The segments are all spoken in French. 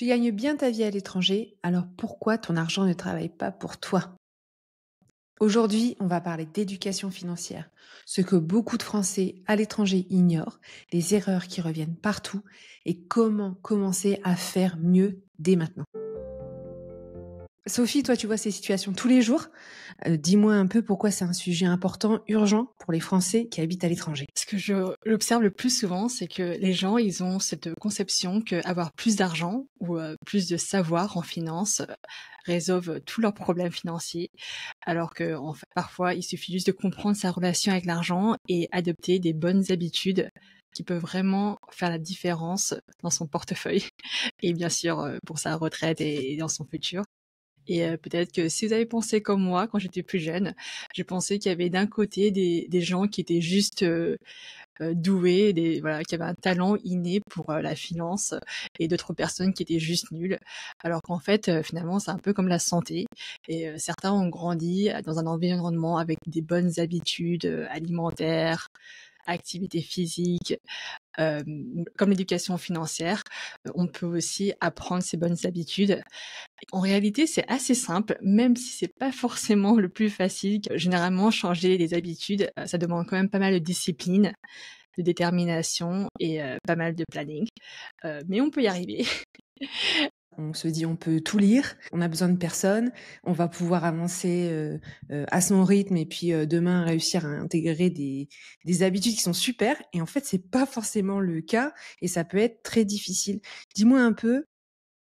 Tu gagnes bien ta vie à l'étranger, alors pourquoi ton argent ne travaille pas pour toi? Aujourd'hui, on va parler d'éducation financière, ce que beaucoup de Français à l'étranger ignorent, les erreurs qui reviennent partout et comment commencer à faire mieux dès maintenant. Sophie, toi, tu vois ces situations tous les jours. Dis-moi un peu pourquoi c'est un sujet important, urgent pour les Français qui habitent à l'étranger. Ce que j'observe le plus souvent, c'est que les gens, ils ont cette conception qu'avoir plus d'argent ou plus de savoir en finance résolve tous leurs problèmes financiers, alors que en fait, parfois, il suffit juste de comprendre sa relation avec l'argent et adopter des bonnes habitudes qui peuvent vraiment faire la différence dans son portefeuille et bien sûr pour sa retraite et dans son futur. Et peut-être que si vous avez pensé comme moi quand j'étais plus jeune, je pensais qu'il y avait d'un côté des gens qui étaient juste doués, voilà, qui avaient un talent inné pour la finance, et d'autres personnes qui étaient juste nulles. Alors qu'en fait, finalement, c'est un peu comme la santé. Et certains ont grandi dans un environnement avec des bonnes habitudes alimentaires, activités physiques, comme l'éducation financière. On peut aussi apprendre ces bonnes habitudes. En réalité, c'est assez simple, même si c'est pas forcément le plus facile. Généralement, changer les habitudes, ça demande quand même pas mal de discipline, de détermination et pas mal de planning. Mais on peut y arriver. On se dit on peut tout lire, on a besoin de personne, on va pouvoir avancer à son rythme et puis demain réussir à intégrer des habitudes qui sont super. Et en fait, c'est pas forcément le cas et ça peut être très difficile. Dis-moi un peu,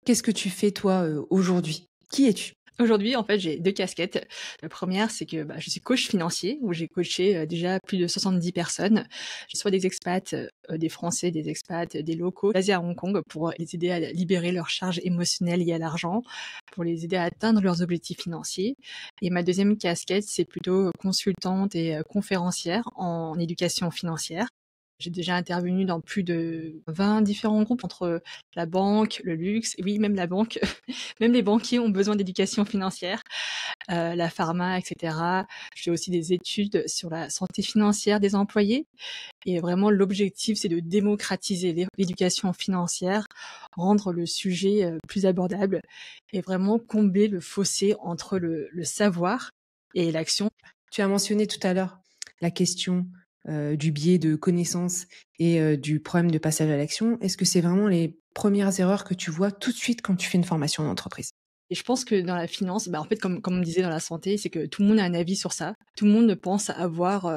qu'est-ce que tu fais toi aujourd'hui? Qui es-tu? Aujourd'hui, en fait, j'ai 2 casquettes. La première, c'est que, je suis coach financier où j'ai coaché, déjà plus de 70 personnes. Soit des expats, des Français, des expats, des locaux basés à Hong Kong pour les aider à libérer leurs charges émotionnelles liées à l'argent, pour les aider à atteindre leurs objectifs financiers. Et ma deuxième casquette, c'est plutôt consultante et conférencière en éducation financière. J'ai déjà intervenu dans plus de 20 différents groupes entre la banque, le luxe, oui, même la banque, même les banquiers ont besoin d'éducation financière, la pharma, et cetera. Je fais aussi des études sur la santé financière des employés et vraiment l'objectif, c'est de démocratiser l'éducation financière, rendre le sujet plus abordable et vraiment combler le fossé entre le savoir et l'action. Tu as mentionné tout à l'heure la question du biais de connaissance et du problème de passage à l'action. Est-ce que c'est vraiment les premières erreurs que tu vois tout de suite quand tu fais une formation en entreprise? Et je pense que dans la finance, en fait, comme on disait dans la santé, c'est que tout le monde a un avis sur ça. Tout le monde pense avoir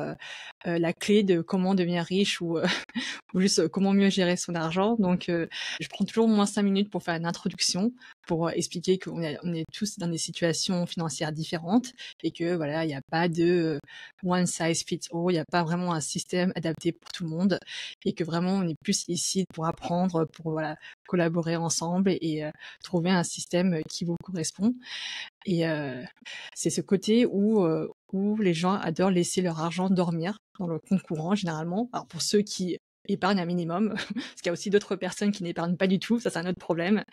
la clé de comment devenir riche ou, ou juste comment mieux gérer son argent. Donc, je prends toujours au moins 5 minutes pour faire une introduction, pour expliquer on est tous dans des situations financières différentes et que voilà, il n'y a pas de one size fits all, il n'y a pas vraiment un système adapté pour tout le monde et que vraiment on est plus ici pour apprendre, pour voilà collaborer ensemble et trouver un système qui vous correspond. Et c'est ce côté où les gens adorent laisser leur argent dormir dans le compte courant généralement. Alors pour ceux qui épargnent un minimum, parce qu'il y a aussi d'autres personnes qui n'épargnent pas du tout, ça c'est un autre problème.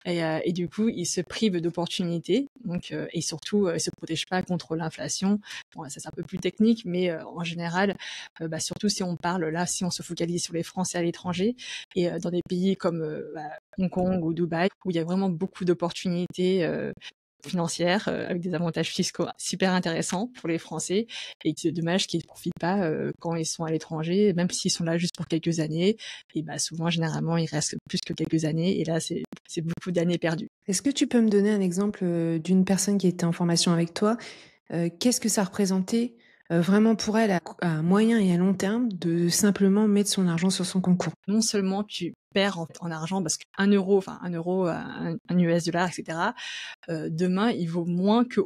Et du coup, ils se privent d'opportunités, donc et surtout, ils se protègent pas contre l'inflation. Bon, ça c'est un peu plus technique, mais en général, surtout si on parle là, si on se focalise sur les Français à l'étranger et dans des pays comme Hong Kong ou Dubaï, où il y a vraiment beaucoup d'opportunités financières avec des avantages fiscaux super intéressants pour les Français et c'est dommage qu'ils ne profitent pas quand ils sont à l'étranger, même s'ils sont là juste pour quelques années. Et souvent, généralement, ils restent plus que quelques années et là, c'est beaucoup d'années perdues. Est-ce que tu peux me donner un exemple d'une personne qui était en formation avec toi? Qu'est-ce que ça représentait vraiment pour elle à moyen et à long terme de simplement mettre son argent sur son compte courant? Non seulement tu perds en argent parce qu'un euro, un US dollar, etc., demain, il vaut moins que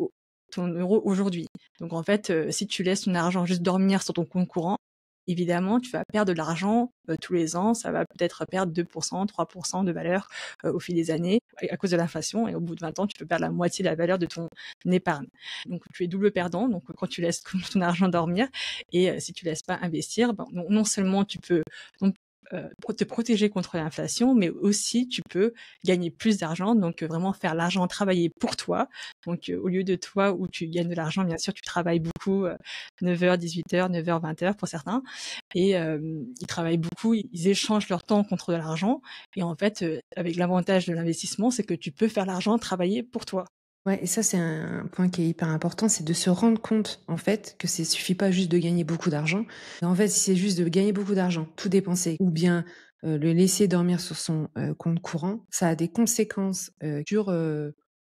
ton euro aujourd'hui. Donc en fait, si tu laisses ton argent juste dormir sur ton compte courant, évidemment, tu vas perdre de l'argent tous les ans. Ça va peut-être perdre 2%, 3% de valeur au fil des années à cause de l'inflation. Et au bout de 20 ans, tu peux perdre la moitié de la valeur de ton épargne. Donc tu es double perdant. Donc quand tu laisses ton argent dormir et si tu laisses pas investir, non seulement tu peux te protéger contre l'inflation, mais aussi tu peux gagner plus d'argent, donc vraiment faire l'argent travailler pour toi. Donc au lieu de toi où tu gagnes de l'argent, bien sûr, tu travailles beaucoup, 9h, 18h, 9h, 20h pour certains, et ils travaillent beaucoup, ils échangent leur temps contre de l'argent, et en fait, avec l'avantage de l'investissement, c'est que tu peux faire l'argent travailler pour toi. Ouais, et ça, c'est un point qui est hyper important, c'est de se rendre compte, en fait, que c'est suffit pas juste de gagner beaucoup d'argent. En fait, si c'est juste de gagner beaucoup d'argent, tout dépenser, ou bien le laisser dormir sur son compte courant, ça a des conséquences sur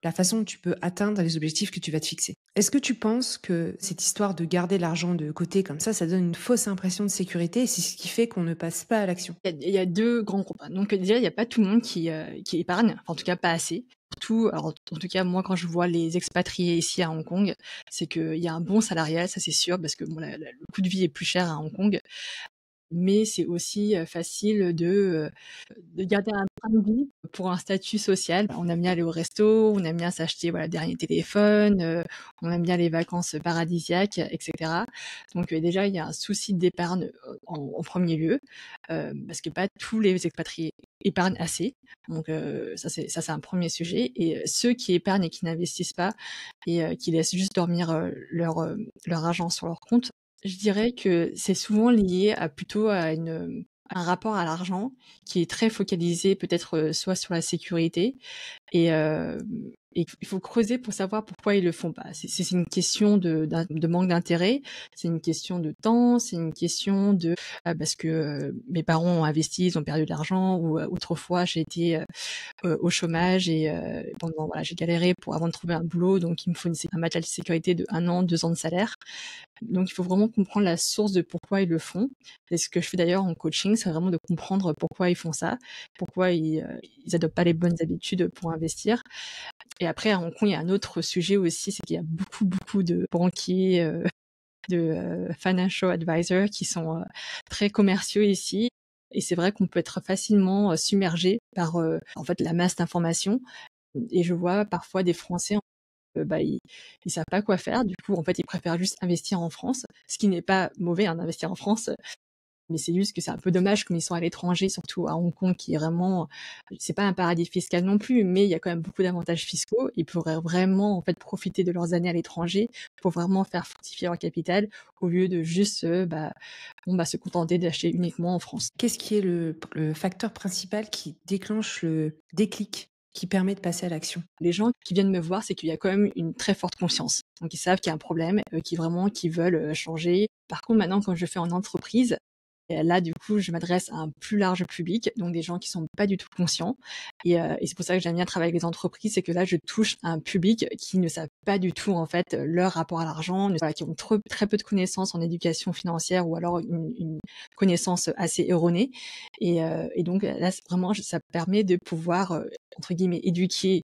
la façon dont tu peux atteindre les objectifs que tu vas te fixer. Est-ce que tu penses que cette histoire de garder l'argent de côté comme ça donne une fausse impression de sécurité et c'est ce qui fait qu'on ne passe pas à l'action? Il y a 2 grands groupes, hein. Donc déjà, il y a pas tout le monde qui épargne, enfin, en tout cas pas assez. Surtout, alors en tout cas moi quand je vois les expatriés ici à Hong Kong, c'est qu'il y a un bon salarial, ça c'est sûr, parce que bon, le coût de vie est plus cher à Hong Kong. Mais c'est aussi facile de garder un train de vie pour un statut social. On aime bien aller au resto, on aime bien s'acheter voilà, le dernier téléphone, on aime bien les vacances paradisiaques, etc. Donc déjà, il y a un souci d'épargne en premier lieu, parce que pas tous les expatriés épargnent assez. Donc ça c'est un premier sujet. Et ceux qui épargnent et qui n'investissent pas et qui laissent juste dormir leur argent sur leur compte, je dirais que c'est souvent lié à plutôt à un rapport à l'argent qui est très focalisé peut-être soit sur la sécurité et, et il faut creuser pour savoir pourquoi ils le font pas. C'est une question de manque d'intérêt, c'est une question de temps, c'est une question de parce que mes parents ont investi, ils ont perdu de l'argent, ou autrefois j'ai été au chômage et pendant voilà j'ai galéré pour avant de trouver un boulot, donc il me faut un matériel de sécurité de 1 an, 2 ans de salaire. Donc il faut vraiment comprendre la source de pourquoi ils le font. Et ce que je fais d'ailleurs en coaching, c'est vraiment de comprendre pourquoi ils font ça, pourquoi ils adoptent pas les bonnes habitudes pour investir. Et après à Hong Kong, il y a un autre sujet aussi, c'est qu'il y a beaucoup de banquiers, de financial advisors qui sont très commerciaux ici. Et c'est vrai qu'on peut être facilement submergé par en fait la masse d'informations. Et je vois parfois des Français bah, ils savent pas quoi faire. Du coup, en fait, ils préfèrent juste investir en France, ce qui n'est pas mauvais, hein, d'investir en France, mais c'est juste que c'est un peu dommage comme ils sont à l'étranger, surtout à Hong Kong, qui est vraiment, c'est pas un paradis fiscal non plus, mais il y a quand même beaucoup d'avantages fiscaux. Ils pourraient vraiment, en fait, profiter de leurs années à l'étranger pour vraiment faire fructifier leur capital au lieu de juste, se contenter d'acheter uniquement en France. Qu'est-ce qui est le facteur principal qui déclenche le déclic qui permet de passer à l'action? Les gens qui viennent me voir, c'est qu'il y a quand même une très forte conscience. Donc ils savent qu'il y a un problème, qui veulent changer. Par contre, maintenant, quand je fais en entreprise, et là, du coup, je m'adresse à un plus large public, donc des gens qui sont pas du tout conscients. Et c'est pour ça que j'aime bien travailler avec les entreprises, c'est que là, je touche un public qui ne savent pas du tout, en fait, leur rapport à l'argent, voilà, qui ont très peu de connaissances en éducation financière, ou alors une connaissance assez erronée. Et donc là, vraiment, ça permet de pouvoir, entre guillemets, éduquer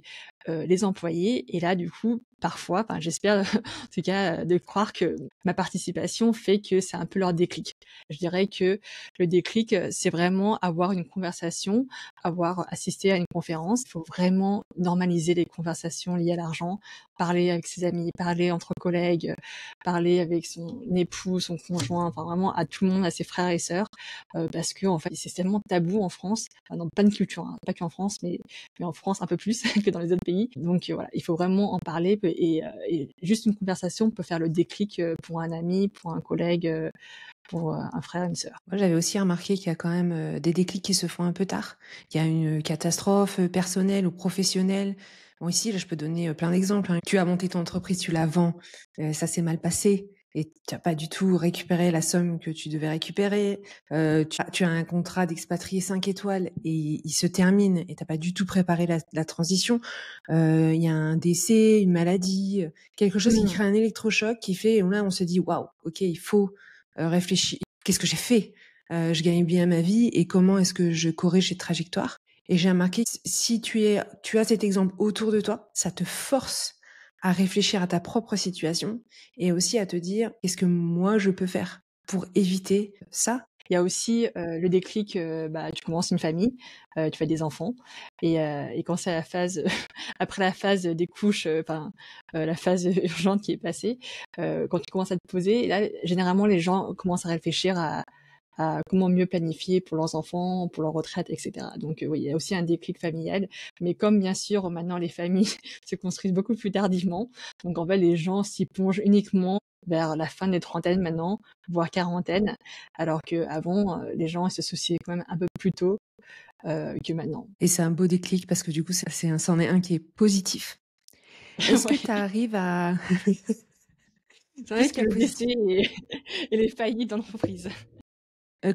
les employés. Et là, du coup, parfois, enfin, j'espère en tout cas de croire que ma participation fait que c'est un peu leur déclic. Je dirais que le déclic, c'est vraiment avoir une conversation, avoir assisté à une conférence. Il faut vraiment normaliser les conversations liées à l'argent, parler avec ses amis, parler entre collègues, parler avec son époux, son conjoint, enfin vraiment à tout le monde, à ses frères et sœurs, parce que en fait, c'est tellement tabou en France, enfin, dans plein de cultures, hein, pas qu'en France, mais en France un peu plus que dans les autres pays. Donc voilà, il faut vraiment en parler, et juste une conversation peut faire le déclic pour un ami, pour un collègue, pour un frère, une sœur. Moi, j'avais aussi remarqué qu'il y a quand même des déclics qui se font un peu tard. Il y a une catastrophe personnelle ou professionnelle. Bon, ici, là, je peux donner plein d'exemples, hein. Tu as monté ton entreprise, tu la vends, ça s'est mal passé et tu n'as pas du tout récupéré la somme que tu devais récupérer. Tu as un contrat d'expatrié 5 étoiles et il se termine et tu n'as pas du tout préparé la transition. Il y a un décès, une maladie, quelque chose qui crée un électrochoc qui fait, là, on se dit, waouh, ok, il faut réfléchir. Qu'est-ce que j'ai fait? Je gagne bien ma vie et comment est-ce que je corrige cette trajectoire? Et j'ai remarqué, si tu as cet exemple autour de toi, ça te force à réfléchir à ta propre situation et aussi à te dire, qu'est-ce que moi je peux faire pour éviter ça? Il y a aussi le déclic, tu commences une famille, tu fais des enfants, et quand c'est la phase après la phase des couches, la phase urgente qui est passée, quand tu commences à te poser, là généralement les gens commencent à réfléchir à comment mieux planifier pour leurs enfants, pour leur retraite, etc. Donc oui, il y a aussi un déclic familial. Mais comme bien sûr maintenant les familles se construisent beaucoup plus tardivement, donc en fait les gens s'y plongent uniquement vers la fin des trentaines maintenant, voire quarantaine, alors qu'avant les gens se souciaient quand même un peu plus tôt que maintenant. Et c'est un beau déclic parce que du coup, c'en est un qui est positif. Est-ce que Ouais. tu arrives à... C'est vrai Plus que qu'à le décès positif. et les faillites dans l'entreprise.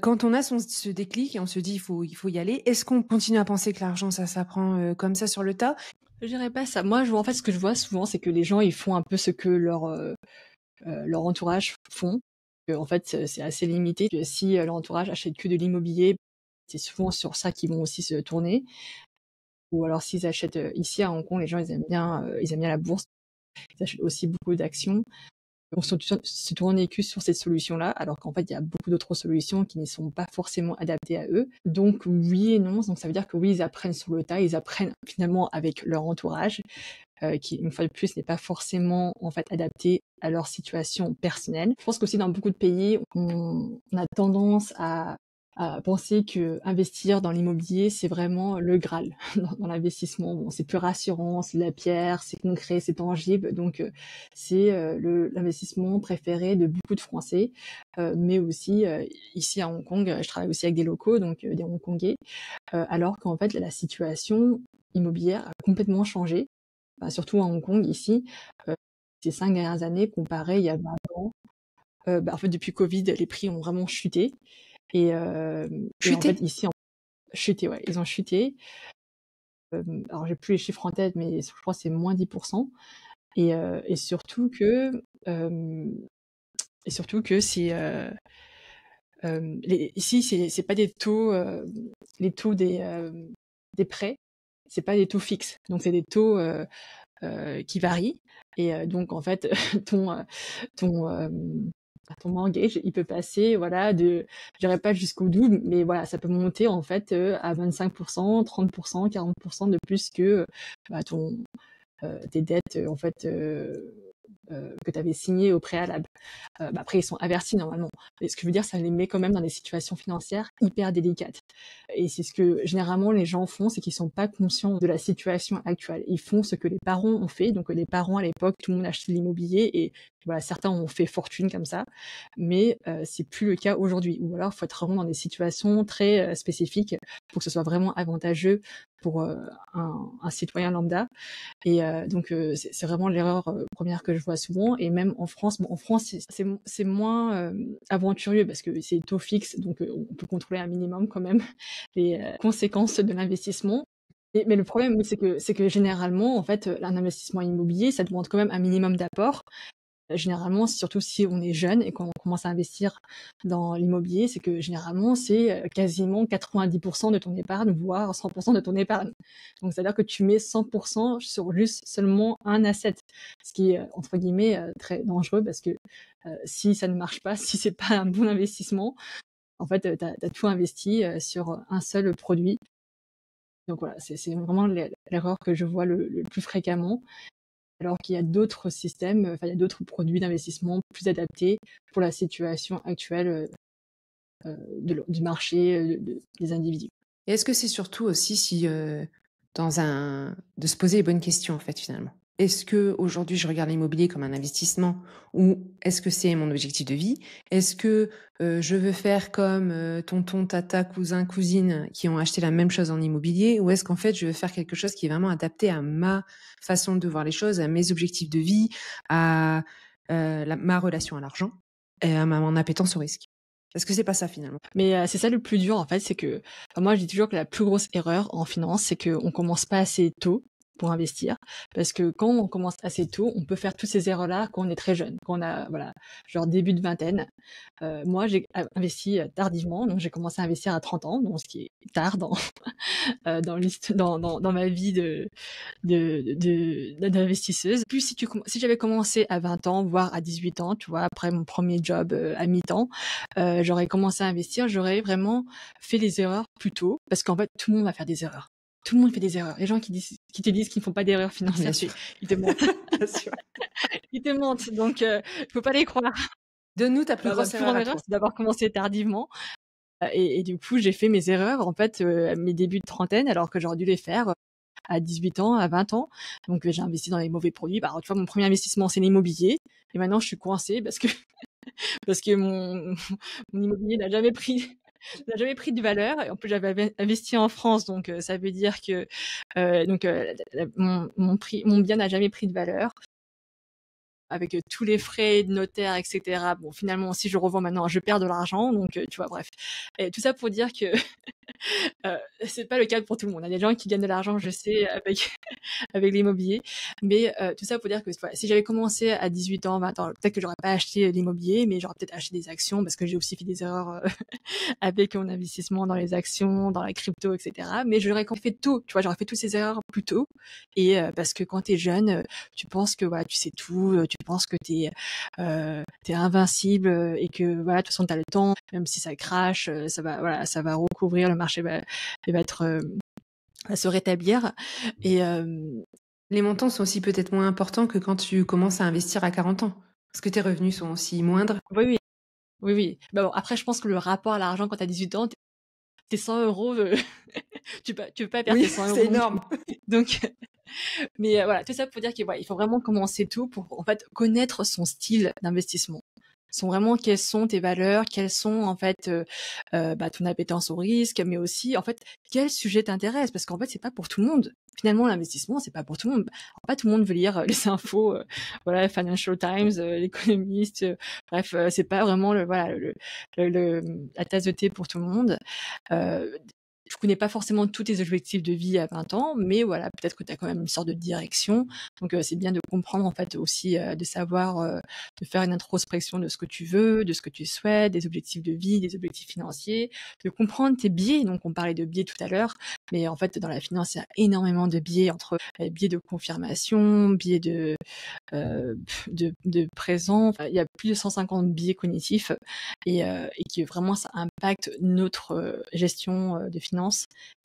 Quand on a ce déclic et on se dit il faut y aller, est-ce qu'on continue à penser que l'argent, ça s'apprend comme ça sur le tas? Je dirais pas ça. Moi, je vois, en fait, ce que je vois souvent, c'est que les gens, ils font un peu ce que leur entourage font. En fait, c'est assez limité. Que si leur entourage achète que de l'immobilier, c'est souvent sur ça qu'ils vont aussi se tourner. Ou alors s'ils achètent ici à Hong Kong, les gens ils aiment bien la bourse. Ils achètent aussi beaucoup d'actions. On se tourne que sur cette solution-là, alors qu'en fait, il y a beaucoup d'autres solutions qui ne sont pas forcément adaptées à eux. Donc oui et non. Donc ça veut dire que oui, ils apprennent sur le tas, ils apprennent finalement avec leur entourage, qui une fois de plus n'est pas forcément en fait adapté à leur situation personnelle. Je pense qu'aussi dans beaucoup de pays, on a tendance à penser que investir dans l'immobilier, c'est vraiment le Graal dans l'investissement. Bon, c'est plus rassurant, c'est de la pierre, c'est concret, c'est tangible. Donc, c'est l'investissement préféré de beaucoup de Français. Mais aussi, ici à Hong Kong, je travaille aussi avec des locaux, donc des Hongkongais. Alors qu'en fait, la situation immobilière a complètement changé. Surtout à Hong Kong, ici, ces 5 dernières années, comparé il y a 20 ans. En fait, depuis Covid, les prix ont vraiment chuté. Et en fait, Chuter? ici, chuté, ouais, ils ont chuté. Alors, j'ai plus les chiffres en tête, mais je crois que c'est moins 10%. Et surtout que, c'est, ici, c'est pas des taux, les taux des prêts, c'est pas des taux fixes. Donc, c'est des taux qui varient. Et donc, en fait, ton, ton, ton mortgage, il peut passer, voilà, je dirais pas jusqu'au double, mais voilà, ça peut monter en fait à 25%, 30%, 40% de plus que tes dettes en fait que tu avais signées au préalable. Après, ils sont avertis normalement. Mais ce que je veux dire, ça les met quand même dans des situations financières hyper délicates. Et c'est ce que généralement les gens font, c'est qu'ils sont pas conscients de la situation actuelle. Ils font ce que les parents ont fait. Donc les parents à l'époque, tout le monde achetait de l'immobilier et voilà, certains ont fait fortune comme ça, mais c'est plus le cas aujourd'hui. Ou alors, il faut être vraiment dans des situations très spécifiques pour que ce soit vraiment avantageux pour un citoyen lambda. Et donc c'est vraiment l'erreur première que je vois souvent. Et même en France, bon, en France c'est moins aventureux parce que c'est taux fixe, donc on peut contrôler un minimum quand même les conséquences de l'investissement. Mais le problème, oui, c'est que généralement, en fait, un investissement immobilier, ça demande quand même un minimum d'apport. Généralement, surtout si on est jeune et qu'on commence à investir dans l'immobilier, c'est que généralement, c'est quasiment 90% de ton épargne, voire 100% de ton épargne. Donc, c'est-à-dire que tu mets 100% sur juste seulement un asset, ce qui est, entre guillemets, très dangereux parce que si ça ne marche pas, si c'est pas un bon investissement, en fait, t'as tout investi sur un seul produit. Donc voilà, c'est vraiment l'erreur que je vois le plus fréquemment. Alors qu'il y a d'autres systèmes, enfin il y a d'autres produits d'investissement plus adaptés pour la situation actuelle du marché, des individus. Et est-ce que c'est surtout aussi si de se poser les bonnes questions en fait finalement? Est-ce que aujourd'hui je regarde l'immobilier comme un investissement ou est-ce que c'est mon objectif de vie? Est-ce que je veux faire comme tonton, tata, cousin, cousine qui ont acheté la même chose en immobilier ou est-ce qu'en fait je veux faire quelque chose qui est vraiment adapté à ma façon de voir les choses, à mes objectifs de vie, à ma relation à l'argent et à mon appétence au risque? Est-ce que c'est pas ça finalement? Mais c'est ça le plus dur en fait, c'est que moi je dis toujours que la plus grosse erreur en finance, c'est qu'on commence pas assez tôt pour investir, parce que quand on commence assez tôt, on peut faire toutes ces erreurs-là quand on est très jeune, quand on a voilà genre début de vingtaine. Moi j'ai investi tardivement, donc j'ai commencé à investir à 30 ans, donc ce qui est tard dans ma vie d'investisseuse. Plus si j'avais commencé à 20 ans, voire à 18 ans, tu vois, après mon premier job à mi-temps, j'aurais commencé à investir, j'aurais vraiment fait les erreurs plus tôt, parce qu'en fait, tout le monde va faire des erreurs. Tout le monde fait des erreurs. Les gens qui te disent qu'ils ne font pas d'erreurs financières, ils te mentent. Bien sûr. Ils te mentent, donc faut pas les croire. Donne-nous ta plus Ma grosse plus erreur grande à erreur, toi. c'est d'avoir commencé tardivement. Et du coup, j'ai fait mes erreurs, en fait, à mes débuts de trentaine, alors que j'aurais dû les faire à 18 ans, à 20 ans. Donc, j'ai investi dans les mauvais produits. Bah, alors, tu vois, mon premier investissement, c'est l'immobilier. Et maintenant, je suis coincée parce que, parce que mon immobilier n'a jamais pris de valeur. Et en plus, j'avais investi en France. Donc, ça veut dire que, mon bien n'a jamais pris de valeur. Avec tous les frais de notaire, etc. Bon, finalement, si je revends maintenant, je perds de l'argent. Donc, tu vois, bref. Et tout ça pour dire que c'est pas le cas pour tout le monde. Il y a des gens qui gagnent de l'argent, je sais, avec avec l'immobilier. Mais tout ça pour dire que voilà, si j'avais commencé à 18 ans, 20 ans, peut-être que j'aurais pas acheté l'immobilier, mais j'aurais peut-être acheté des actions parce que j'ai aussi fait des erreurs avec mon investissement dans les actions, dans la crypto, etc. Mais j'aurais quand même fait tôt, tu vois, j'aurais fait toutes ces erreurs plus tôt. Et parce que quand t'es jeune, tu penses que voilà, tu sais tout, tu penses que t'es invincible et que voilà, de toute façon t'as le temps, même si ça crache, ça va recouvrir, le marché il va être va se rétablir. Et Les montants sont aussi peut-être moins importants que quand tu commences à investir à 40 ans. Parce que tes revenus sont aussi moindres. oui, oui, oui, oui. Bah bon, après, je pense que le rapport à l'argent quand t'as 18 ans, tes 100 euros, tu peux pas perdre Oui, tes 100 c'est euros non énorme. plus. Donc, mais voilà, tout ça pour dire qu'il il faut vraiment commencer tôt pour en fait connaître son style d'investissement. Sont vraiment quelles sont tes valeurs, quelles sont en fait ton appétence au risque, mais aussi en fait quel sujet t'intéresse, parce qu'en fait c'est pas pour tout le monde. Finalement l'investissement c'est pas pour tout le monde. Alors, pas tout le monde veut lire les infos, voilà Financial Times, l'Économiste, bref c'est pas vraiment la tasse de thé pour tout le monde. Je connais pas forcément tous tes objectifs de vie à 20 ans, mais voilà, peut-être que tu as quand même une sorte de direction. Donc, c'est bien de comprendre, en fait, aussi, de savoir, de faire une introspection de ce que tu veux, de ce que tu souhaites, des objectifs de vie, des objectifs financiers, de comprendre tes biais. Donc, on parlait de biais tout à l'heure, mais en fait, dans la finance, il y a énormément de biais entre biais de confirmation, biais de présent. Enfin, il y a plus de 150 biais cognitifs et qui vraiment ça impacte notre gestion de finances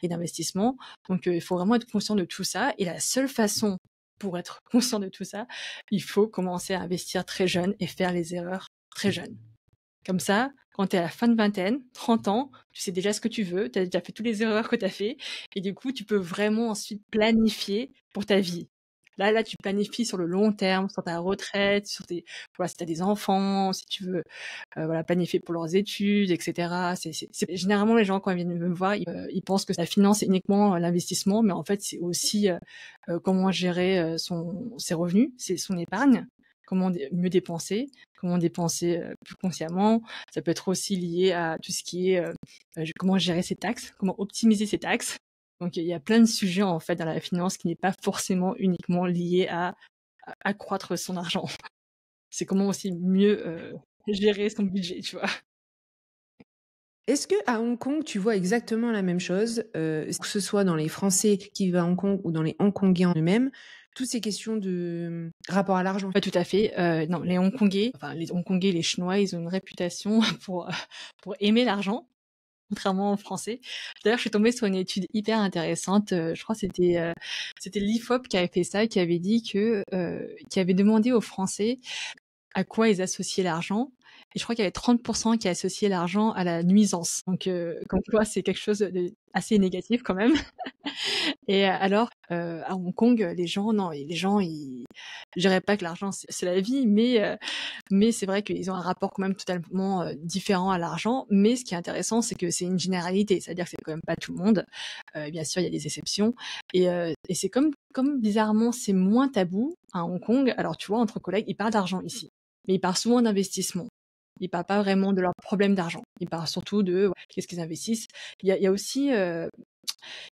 et d'investissement. Donc il faut vraiment être conscient de tout ça. Et la seule façon pour être conscient de tout ça, il faut commencer à investir très jeune et faire les erreurs très jeune. Comme ça, quand tu es à la fin de vingtaine, 30 ans, tu sais déjà ce que tu veux, tu as déjà fait toutes les erreurs que tu as fait, et du coup, tu peux vraiment ensuite planifier pour ta vie. Là, tu planifies sur le long terme, sur ta retraite, voilà, si tu as des enfants, si tu veux voilà, planifier pour leurs études, etc. Généralement, les gens, quand ils viennent me voir, ils pensent que la finance, c'est uniquement l'investissement, mais en fait, c'est aussi comment gérer ses revenus, son épargne, comment mieux dépenser, comment dépenser plus consciemment. Ça peut être aussi lié à tout ce qui est comment gérer ses taxes, comment optimiser ses taxes. Donc, il y a plein de sujets, en fait, dans la finance qui n'est pas forcément uniquement lié à accroître son argent. C'est comment aussi mieux gérer son budget, tu vois. Est-ce que à Hong Kong, tu vois exactement la même chose, que ce soit dans les Français qui vivent à Hong Kong ou dans les Hongkongais en eux-mêmes, toutes ces questions de rapport à l'argent? Pas tout à fait. Non, les Hongkongais, enfin les Hongkongais, les Chinois, ils ont une réputation pour aimer l'argent, contrairement aux Français. D'ailleurs, je suis tombée sur une étude hyper intéressante. Je crois que c'était l'IFOP qui avait fait ça, qui avait dit qui avait demandé aux Français à quoi ils associaient l'argent. Et je crois qu'il y avait 30% qui associaient l'argent à la nuisance. Donc, comme quoi, c'est quelque chose de assez négatif quand même. Et alors, à Hong Kong, les gens, non, les gens, je dirais pas que l'argent c'est la vie, mais c'est vrai qu'ils ont un rapport quand même totalement différent à l'argent. Mais ce qui est intéressant, c'est que c'est une généralité, c'est-à-dire que c'est quand même pas tout le monde. Bien sûr, il y a des exceptions, et c'est comme bizarrement, c'est moins tabou à Hong Kong. Alors, tu vois, entre collègues, ils parlent d'argent ici, mais ils parlent souvent d'investissement. Ils parlent pas vraiment de leurs problèmes d'argent. Ils parlent surtout de qu'est-ce qu'ils investissent. Il y a aussi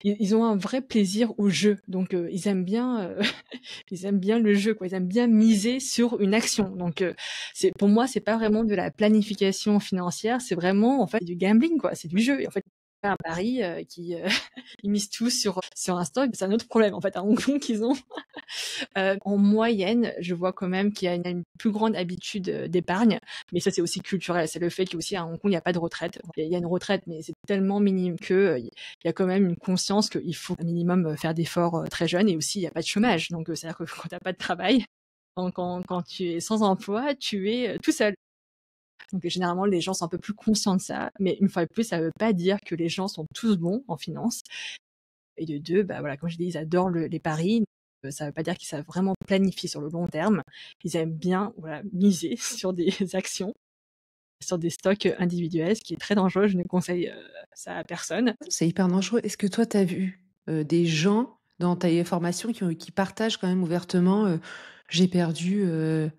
ils ont un vrai plaisir au jeu, donc ils aiment bien ils aiment bien le jeu, quoi. Ils aiment bien miser sur une action. Donc c'est pour moi, c'est pas vraiment de la planification financière, c'est vraiment en fait du gambling, quoi. C'est du jeu. Et en fait, un pari qui ils misent tout sur un stock. C'est un autre problème en fait à Hong Kong qu'ils ont. En moyenne, je vois quand même qu'il y a une plus grande habitude d'épargne, mais ça c'est aussi culturel. C'est le fait qu'aussi à Hong Kong il n'y a pas de retraite. Il y a une retraite, mais c'est tellement minime que il y a quand même une conscience qu'il faut un minimum faire d'efforts très jeune, et aussi il n'y a pas de chômage. Donc c'est-à-dire que quand tu n'as pas de travail, quand tu es sans emploi, tu es tout seul. Donc généralement, les gens sont un peu plus conscients de ça. Mais une fois de plus, ça veut pas dire que les gens sont tous bons en finance. Et de deux, bah voilà, comme je dis, ils adorent les paris. Ça veut pas dire qu'ils savent vraiment planifier sur le long terme. Ils aiment bien voilà, miser sur des actions, sur des stocks individuels, ce qui est très dangereux. Je ne conseille ça à personne. C'est hyper dangereux. Est-ce que toi, tu as vu des gens dans ta formation qui partagent quand même ouvertement j'ai perdu, je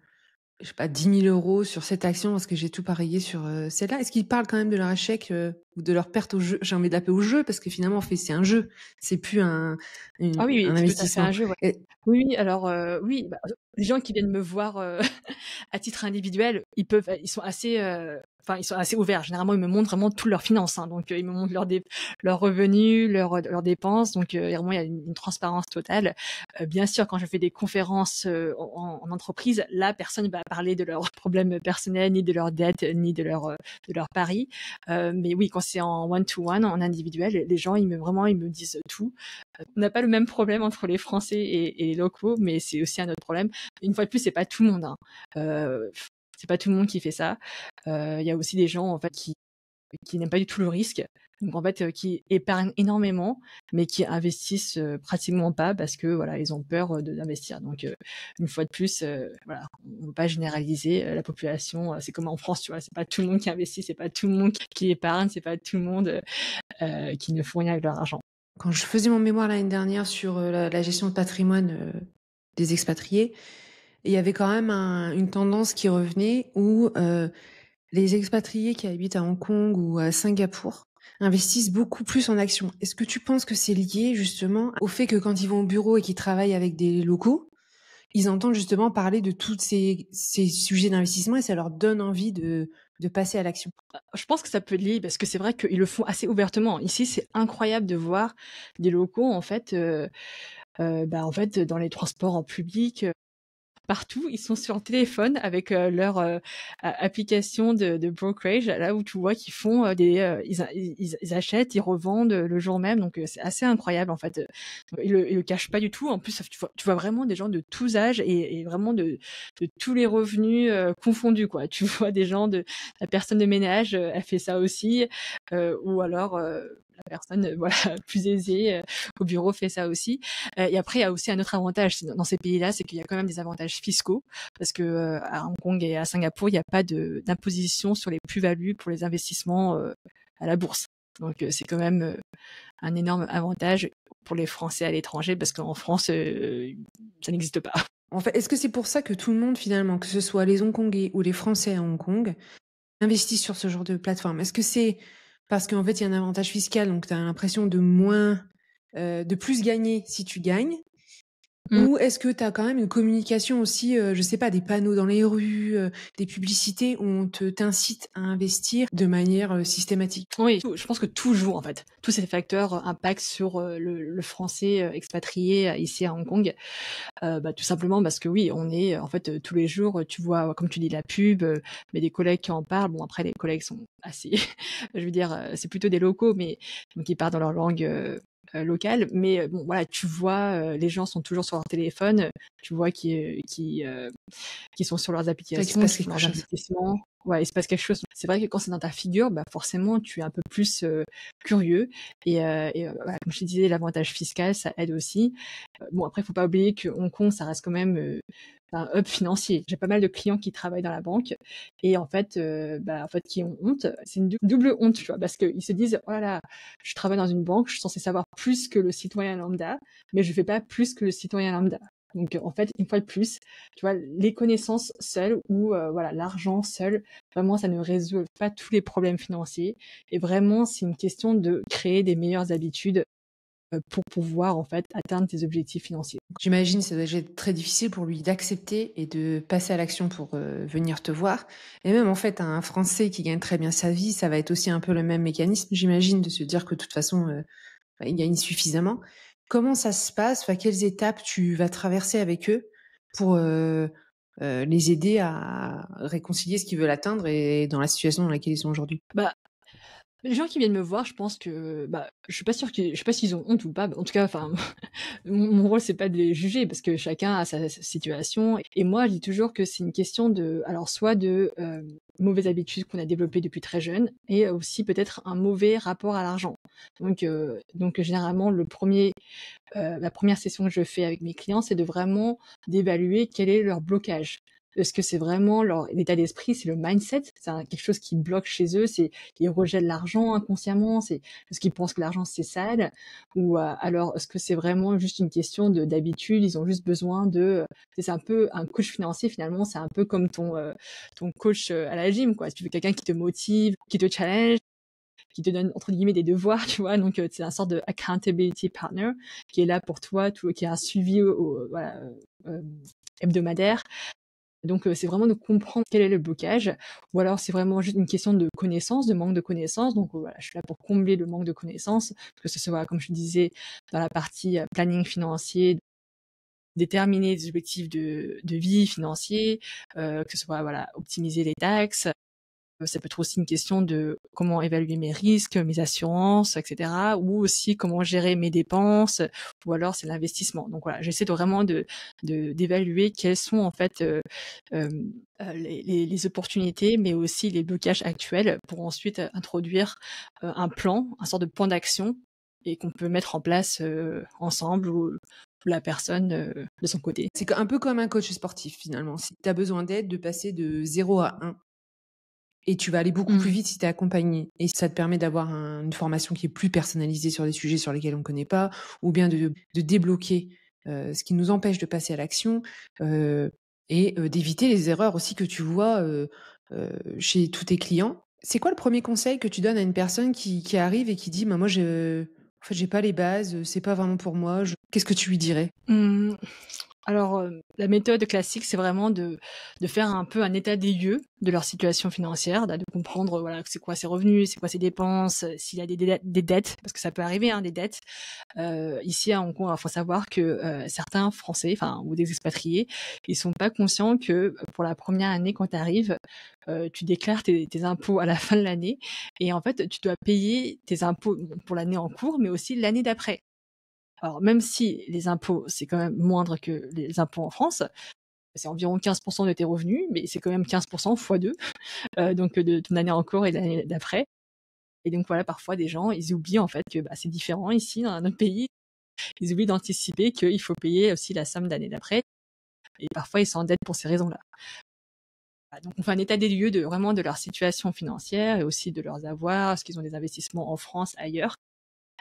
sais pas, 10 000 € sur cette action parce que j'ai tout parié sur celle-là? Est-ce qu'ils parlent quand même de leur échec ou de leur perte au jeu? J'ai envie de l'appeler au jeu parce que finalement, en fait, c'est un jeu. C'est plus Ah oui, oui, un c'est tout à fait un investissement. jeu. Ouais. Et- Oui, oui, alors oui, bah, les gens qui viennent me voir à titre individuel, ils sont assez, enfin, ils sont assez ouverts. Généralement, ils me montrent vraiment toutes leurs finances, hein. Donc, ils me montrent leurs revenus, leurs dépenses. Donc, vraiment, il y a une transparence totale. Bien sûr, quand je fais des conférences en entreprise, là, personne va parler de leurs problèmes personnels, ni de leurs dettes, ni de leurs paris. Mais oui, quand c'est en one-to-one, en individuel, les gens, ils me disent tout. On n'a pas le même problème entre les Français et les locaux, mais c'est aussi un autre problème. Une fois de plus, c'est pas tout le monde, hein. C'est pas tout le monde qui fait ça. Il y a aussi des gens en fait qui n'aiment pas du tout le risque, donc en fait qui épargnent énormément, mais qui investissent pratiquement pas parce que voilà ils ont peur d'investir. Donc une fois de plus, voilà, on ne peut pas généraliser la population. C'est comme en France, tu vois, c'est pas tout le monde qui investit, c'est pas tout le monde qui épargne, c'est pas tout le monde qui ne font rien avec leur argent. Quand je faisais mon mémoire l'année dernière sur la gestion de patrimoine des expatriés, il y avait quand même une tendance qui revenait où les expatriés qui habitent à Hong Kong ou à Singapour investissent beaucoup plus en actions. Est-ce que tu penses que c'est lié justement au fait que quand ils vont au bureau et qu'ils travaillent avec des locaux, ils entendent justement parler de tous ces sujets d'investissement et ça leur donne envie de passer à l'action? Je pense que ça peut être lié parce que c'est vrai qu'ils le font assez ouvertement. Ici, c'est incroyable de voir des locaux en fait, bah, en fait, dans les transports en public, partout, ils sont sur téléphone avec leur application de brokerage, là où tu vois qu'ils font ils achètent, ils revendent le jour même, donc c'est assez incroyable en fait. Ils le cachent pas du tout. En plus, tu vois vraiment des gens de tous âges et vraiment de tous les revenus confondus quoi. Tu vois des gens la personne de ménage, elle fait ça aussi, ou alors la personne voilà plus aisée au bureau fait ça aussi. Et après, il y a aussi un autre avantage dans ces pays-là, c'est qu'il y a quand même des avantages fiscaux, parce que à Hong Kong et à Singapour, il n'y a pas d'imposition sur les plus-values pour les investissements à la bourse. Donc c'est quand même un énorme avantage pour les Français à l'étranger, parce qu'en France, ça n'existe pas. En fait, est-ce que c'est pour ça que tout le monde finalement, que ce soit les Hongkongais ou les Français à Hong Kong, investissent sur ce genre de plateforme? Est-ce que c'est parce qu'en fait il y a un avantage fiscal, donc tu as l'impression de plus gagner si tu gagnes? Mm. Ou est-ce que tu as quand même une communication aussi, je sais pas, des panneaux dans les rues, des publicités où on t'incite à investir de manière systématique? Oui, je pense que toujours, en fait, tous ces facteurs impactent sur le français expatrié ici à Hong Kong. Bah, tout simplement parce que oui, on est en fait tous les jours, tu vois, comme tu dis, la pub, mais des collègues qui en parlent. Bon, après, les collègues sont assez, je veux dire, c'est plutôt des locaux, mais donc ils parlent dans leur langue locale. Mais bon, voilà, tu vois, les gens sont toujours sur leur téléphone. Tu vois qui sont sur leurs C'est vrai qu'il se applications, passe qui font quelque leurs chose. investissements. Ouais, il se passe quelque chose. C'est vrai que quand c'est dans ta figure, bah forcément, tu es un peu plus curieux. Et voilà, comme je te disais, l'avantage fiscal, ça aide aussi. Bon, après, il faut pas oublier que Hong Kong, ça reste quand même un hub financier. J'ai pas mal de clients qui travaillent dans la banque et en fait, bah, en fait, qui ont honte. C'est une double honte, tu vois, parce qu'ils se disent, oh là là, je travaille dans une banque, je suis censé savoir plus que le citoyen lambda, mais je fais pas plus que le citoyen lambda. Donc, en fait, une fois de plus, tu vois, les connaissances seules ou voilà, l'argent seul, vraiment, ça ne résout pas tous les problèmes financiers. Et vraiment, c'est une question de créer des meilleures habitudes pour pouvoir en fait atteindre tes objectifs financiers. J'imagine que ça doit être très difficile pour lui d'accepter et de passer à l'action pour venir te voir. Et même en fait, un Français qui gagne très bien sa vie, ça va être aussi un peu le même mécanisme, j'imagine, de se dire que de toute façon, il gagne suffisamment. Comment ça se passe? Enfin, quelles étapes tu vas traverser avec eux pour les aider à réconcilier ce qu'ils veulent atteindre et dans la situation dans laquelle ils sont aujourd'hui? Bah, Les gens qui viennent me voir, je pense que, je sais pas s'ils ont honte ou pas. En tout cas, enfin, mon rôle, c'est pas de les juger parce que chacun a sa situation. Et moi, je dis toujours que c'est une question de, alors, soit de mauvaises habitudes qu'on a développées depuis très jeune et aussi peut-être un mauvais rapport à l'argent. Donc généralement, la première session que je fais avec mes clients, c'est de vraiment d'évaluer quel est leur blocage. Est-ce que c'est vraiment leur état d'esprit, c'est le mindset, c'est quelque chose qui bloque chez eux, c'est ils rejettent l'argent inconsciemment, c'est parce qu'ils pensent que l'argent c'est sale, ou alors est-ce que c'est vraiment juste une question d'habitude, ils ont juste besoin de, c'est un peu un coach financier finalement, c'est un peu comme ton coach à la gym quoi. Si tu veux quelqu'un qui te motive, qui te challenge, qui te donne entre guillemets des devoirs, tu vois. Donc c'est un sorte de accountability partner qui est là pour toi, qui a un suivi voilà, hebdomadaire. Donc c'est vraiment de comprendre quel est le blocage, ou alors c'est vraiment juste une question de connaissance, de manque de connaissance. Donc voilà, je suis là pour combler le manque de connaissance, que ce soit, comme je disais, dans la partie planning financier, déterminer des objectifs de vie financiers, que ce soit voilà optimiser les taxes. Ça peut être aussi une question de comment évaluer mes risques, mes assurances, etc. Ou aussi comment gérer mes dépenses, ou alors c'est l'investissement. Donc voilà, j'essaie vraiment d'évaluer quelles sont en fait les opportunités, mais aussi les blocages actuels pour ensuite introduire un plan, un sort de plan d'action et qu'on peut mettre en place ensemble ou la personne de son côté. C'est un peu comme un coach sportif finalement. Si tu as besoin d'aide, de passer de 0 à 1. Et tu vas aller beaucoup plus vite si tu es accompagné. Et ça te permet d'avoir une formation qui est plus personnalisée sur des sujets sur lesquels on ne connaît pas, ou bien de débloquer ce qui nous empêche de passer à l'action, et d'éviter les erreurs aussi que tu vois chez tous tes clients. C'est quoi le premier conseil que tu donnes à une personne qui arrive et qui dit bah, moi, en fait, j'ai pas les bases, c'est pas vraiment pour moi. Qu'est-ce que tu lui dirais? Alors, la méthode classique, c'est vraiment de faire un peu un état des lieux de leur situation financière, de comprendre voilà c'est quoi ses revenus, c'est quoi ses dépenses, s'il y a des dettes, parce que ça peut arriver hein, des dettes. Ici à Hong Kong, il faut savoir que certains Français, enfin ou des expatriés, ils sont pas conscients que pour la première année quand tu arrives, tu déclares tes impôts à la fin de l'année et en fait tu dois payer tes impôts pour l'année en cours, mais aussi l'année d'après. Alors même si les impôts, c'est quand même moindre que les impôts en France, c'est environ 15% de tes revenus, mais c'est quand même 15% fois 2, donc de ton année en cours et de l'année d'après. Et donc voilà, parfois des gens, ils oublient en fait que c'est différent ici dans notre pays. Ils oublient d'anticiper qu'il faut payer aussi la somme d'année d'après. Et parfois ils s'endettent pour ces raisons-là. Donc on fait un état des lieux vraiment de leur situation financière et aussi de leurs avoirs, est-ce qu'ils ont des investissements en France, ailleurs.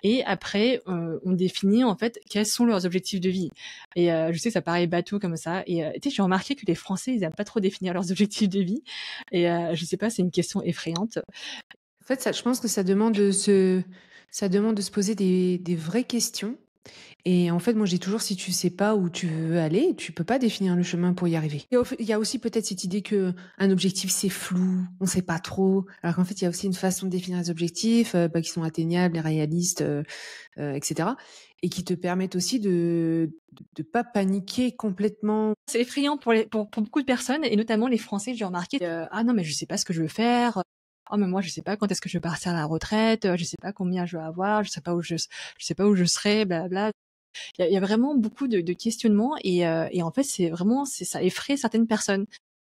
Et après, on définit en fait quels sont leurs objectifs de vie. Et je sais que ça paraît bateau comme ça. Et tu sais, j'ai remarqué que les Français, ils aiment pas trop définir leurs objectifs de vie. Et je sais pas, c'est une question effrayante. En fait, je pense que ça demande ça demande de se poser des vraies questions. Et en fait, moi, j'ai toujours, si tu sais pas où tu veux aller, tu peux pas définir le chemin pour y arriver. Il y a aussi peut-être cette idée que un objectif, c'est flou, on sait pas trop. Alors qu'en fait, il y a aussi une façon de définir les objectifs qui sont atteignables et réalistes, etc. Et qui te permettent aussi de pas paniquer complètement. C'est effrayant pour beaucoup de personnes, et notamment les Français, j'ai remarqué. Ah non, mais je sais pas ce que je veux faire. Oh mais moi je sais pas quand est-ce que je vais partir à la retraite, je sais pas combien je vais avoir, je sais pas où je serai, blabla. Il y a vraiment beaucoup de questionnements et en fait ça effraie certaines personnes.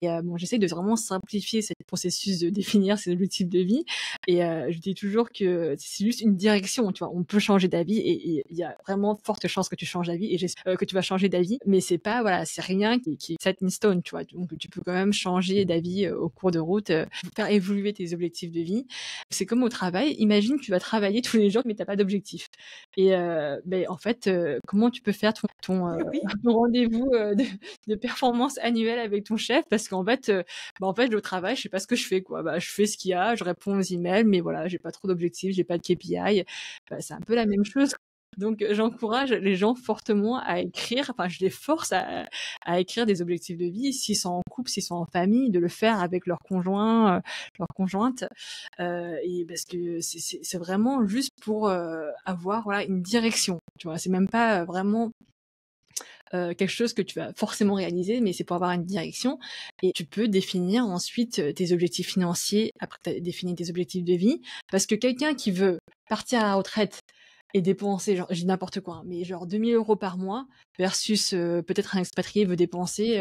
Et bon, j'essaie de vraiment simplifier ce processus de définir ses objectifs de vie. Et je dis toujours que c'est juste une direction, tu vois. On peut changer d'avis et il y a vraiment forte chance que tu changes d'avis et j'espère que tu vas changer d'avis. Mais c'est pas, voilà, c'est rien qui est set in stone, tu vois. Donc tu peux quand même changer d'avis au cours de route, faire évoluer tes objectifs de vie. C'est comme au travail. Imagine que tu vas travailler tous les jours mais t'as pas d'objectif. Et en fait, comment tu peux faire ton rendez-vous de performance annuelle avec ton chef parce qu'en fait, en fait, au travail, je sais pas ce que je fais, quoi. Je fais ce qu'il y a, je réponds aux emails, mais voilà, j'ai pas trop d'objectifs, j'ai pas de KPI. C'est un peu la même chose. Donc, j'encourage les gens fortement à écrire. Enfin, je les force à écrire des objectifs de vie. S'ils sont en couple, s'ils sont en famille, de le faire avec leur conjoint, leur conjointe. Et parce que c'est vraiment juste pour avoir voilà une direction. Tu vois, c'est même pas vraiment quelque chose que tu vas forcément réaliser, mais c'est pour avoir une direction. Et tu peux définir ensuite tes objectifs financiers après que tu as défini tes objectifs de vie. Parce que quelqu'un qui veut partir à la retraite et dépenser, genre, je dis n'importe quoi, hein, mais genre 2000 euros par mois versus peut-être un expatrié veut dépenser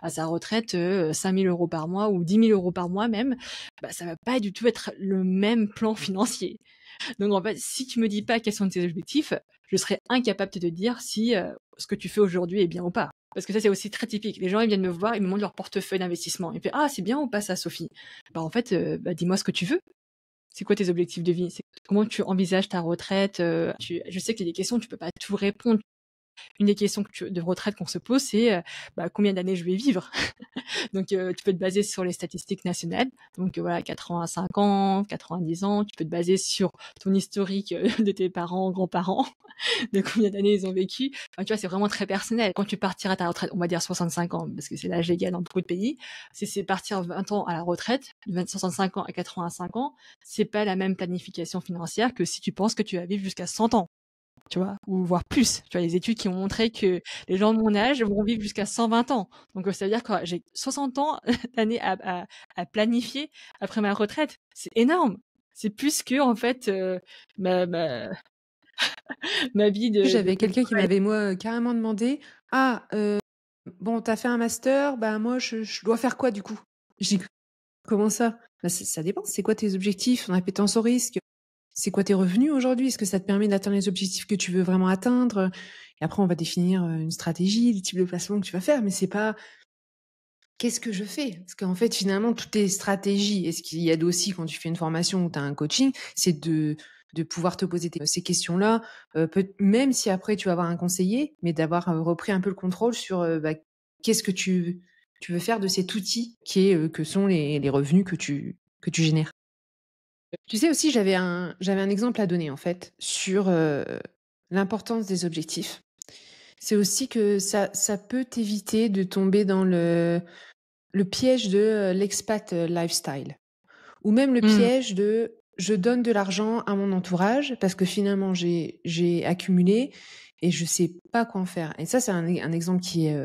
à sa retraite 5000 euros par mois ou 10 000 euros par mois même, bah, ça va pas du tout être le même plan financier. Donc en fait, si tu me dis pas quels sont tes objectifs, je serais incapable de te dire si ce que tu fais aujourd'hui est bien ou pas. Parce que ça, c'est aussi très typique. Les gens, ils viennent me voir, ils me montrent leur portefeuille d'investissement. Ils me font ah, c'est bien ou pas ça, Sophie? Bah en fait, dis-moi ce que tu veux. C'est quoi tes objectifs de vie? Comment tu envisages ta retraite? Je sais qu'il y a des questions, tu peux pas tout répondre. Une des questions de retraite qu'on se pose, c'est combien d'années je vais vivre? Donc, tu peux te baser sur les statistiques nationales. Donc, voilà, 85 ans, 90 ans. Tu peux te baser sur ton historique de tes parents, grands-parents, de combien d'années ils ont vécu. Enfin, tu vois, c'est vraiment très personnel. Quand tu partiras à ta retraite, on va dire 65 ans, parce que c'est l'âge légal dans beaucoup de pays. C'est partir 20 ans à la retraite, de 65 ans à 85 ans, c'est pas la même planification financière que si tu penses que tu vas vivre jusqu'à 100 ans. Tu vois, ou voire plus. Tu vois, les études qui ont montré que les gens de mon âge vont vivre jusqu'à 120 ans. Donc, ça veut dire que j'ai 60 ans d'années à planifier après ma retraite. C'est énorme. C'est plus que, en fait, ma, ma, ma vie J'avais quelqu'un qui m'avait, moi, carrément demandé, ah, bon, t'as fait un master, bah moi, je dois faire quoi du coup? Je dis, comment ça? Bah, ça dépend, c'est quoi tes objectifs en appétence au risque? C'est quoi tes revenus aujourd'hui? Est-ce que ça te permet d'atteindre les objectifs que tu veux vraiment atteindre? Et après, on va définir une stratégie, le type de placement que tu vas faire, mais c'est pas qu'est-ce que je fais? Parce qu'en fait, finalement, toutes tes stratégies, et ce qu'il y a aussi quand tu fais une formation ou tu as un coaching, c'est de pouvoir te poser ces questions-là, même si après tu vas avoir un conseiller, mais d'avoir repris un peu le contrôle sur qu'est-ce que tu veux faire de cet outil que sont les revenus que tu génères. Tu sais aussi, j'avais un exemple à donner en fait sur l'importance des objectifs. C'est aussi que ça peut t'éviter de tomber dans le piège de l'expat lifestyle. Ou même le piège de je donne de l'argent à mon entourage parce que finalement j'ai accumulé et je sais pas quoi en faire. Et ça, c'est un exemple qui est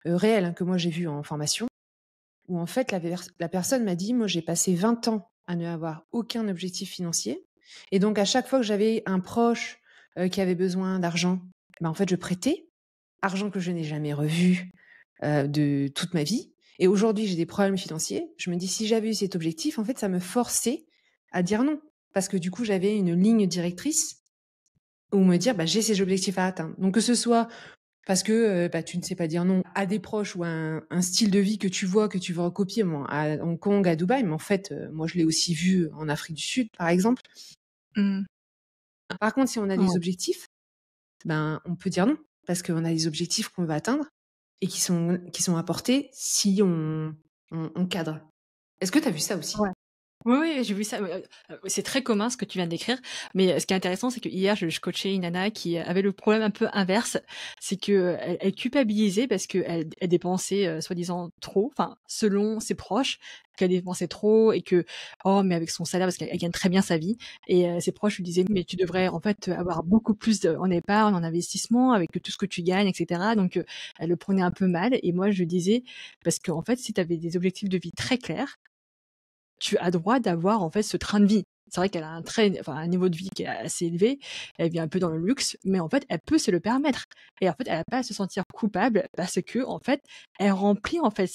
réel, hein, que moi j'ai vu en formation, où en fait la personne m'a dit, moi j'ai passé 20 ans à ne avoir aucun objectif financier. Et donc à chaque fois que j'avais un proche qui avait besoin d'argent, ben, en fait je prêtais, argent que je n'ai jamais revu de toute ma vie. Et aujourd'hui, j'ai des problèmes financiers. Je me dis, si j'avais eu cet objectif, en fait, ça me forçait à dire non. Parce que du coup, j'avais une ligne directrice où me dire, j'ai ces objectifs à atteindre. Donc, que ce soit parce que tu ne sais pas dire non à des proches ou à un style de vie que tu vois, que tu veux recopier, moi, à Hong Kong, à Dubaï, mais en fait, moi, je l'ai aussi vu en Afrique du Sud, par exemple. Par contre, si on a des objectifs, on peut dire non, parce qu'on a des objectifs qu'on veut atteindre et qui sont apportés si on cadre. Est-ce que tu as vu ça aussi? Ouais. Oui, j'ai vu ça. C'est très commun ce que tu viens de décrire, mais ce qui est intéressant, c'est que hier, je coachais une nana qui avait le problème un peu inverse, c'est que elle culpabilisait parce que elle dépensait soi-disant trop, enfin selon ses proches, qu'elle dépensait trop et que oh mais avec son salaire parce qu'elle gagne très bien sa vie et ses proches lui disaient mais tu devrais en fait avoir beaucoup plus en épargne, en investissement avec tout ce que tu gagnes, etc. Donc elle le prenait un peu mal et moi je disais parce qu'en fait si tu avais des objectifs de vie très clairs tu as droit d'avoir en fait ce train de vie. C'est vrai qu'elle a un niveau de vie qui est assez élevé, elle vit un peu dans le luxe, mais en fait, elle peut se le permettre. Et en fait, elle n'a pas à se sentir coupable parce que en fait, elle remplit en fait